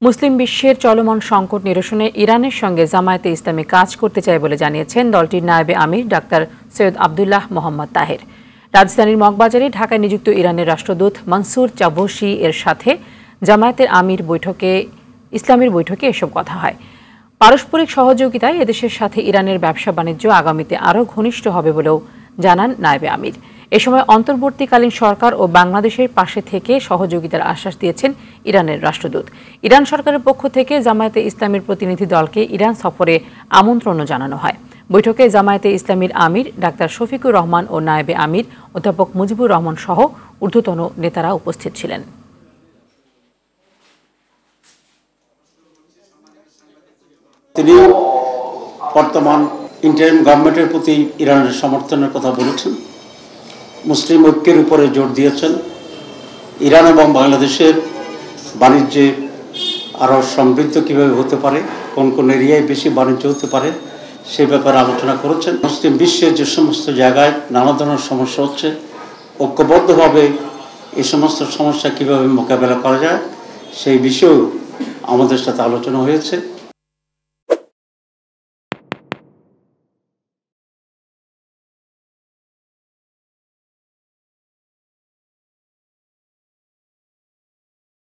মুসলিম বিশ্বের চলমান সংকট নিরসনে ইরানের সঙ্গে জামায়াতে ইসলামী কাজ করতে চায় বলে জানিয়েছেন দলটির নায়েবে আমির ডাক্তার সৈয়দ আবদুল্লাহ মোহাম্মদ তাহের। রাজধানীর মগবাজারে ঢাকায় নিযুক্ত ইরানের রাষ্ট্রদূত মনসুর চাভোশি এর সাথে জামায়াতের আমির ইসলামীর বৈঠকে এসব কথা হয়। পারস্পরিক সহযোগিতায় এদেশের সাথে ইরানের ব্যবসা বাণিজ্য আগামীতে আরও ঘনিষ্ঠ হবে বলেও জানান নায়েবে আমির। এ সময় অন্তর্বর্তীকালীন সরকার ও বাংলাদেশের পাশে থেকে সহযোগিতার আশ্বাস দিয়েছেন ইরানের রাষ্ট্রদূত। ইরান সরকারের পক্ষ থেকে জামায়াতে ইসলামীর প্রতিনিধি দলকে ইরান সফরে আমন্ত্রণও জানানো হয়। বৈঠকে জামায়াতে ইসলামীর আমির ডাক্তার শফিকুর রহমান ও নায়েবে আমির অধ্যাপক মুজিবুর রহমান সহ ঊর্ধ্বতন নেতারা উপস্থিত ছিলেন। তিনি বর্তমান ইন্টারিম গভর্নমেন্টের প্রতি ইরানের সমর্থনের কথা বলেছেন, মুসলিম ঐক্যের উপরে জোর দিয়েছেন, ইরান এবং বাংলাদেশের বাণিজ্যে আরও সমৃদ্ধ কীভাবে হতে পারে, কোন কোন এরিয়ায় বেশি বাণিজ্য হতে পারে সে ব্যাপারে আলোচনা করেছেন। মুসলিম বিশ্বের যে সমস্ত জায়গায় নানা ধরনের সমস্যা হচ্ছে, ঐক্যবদ্ধভাবে এই সমস্ত সমস্যা কীভাবে মোকাবেলা করা যায় সেই বিষয়েও আমাদের সাথে আলোচনা হয়েছে।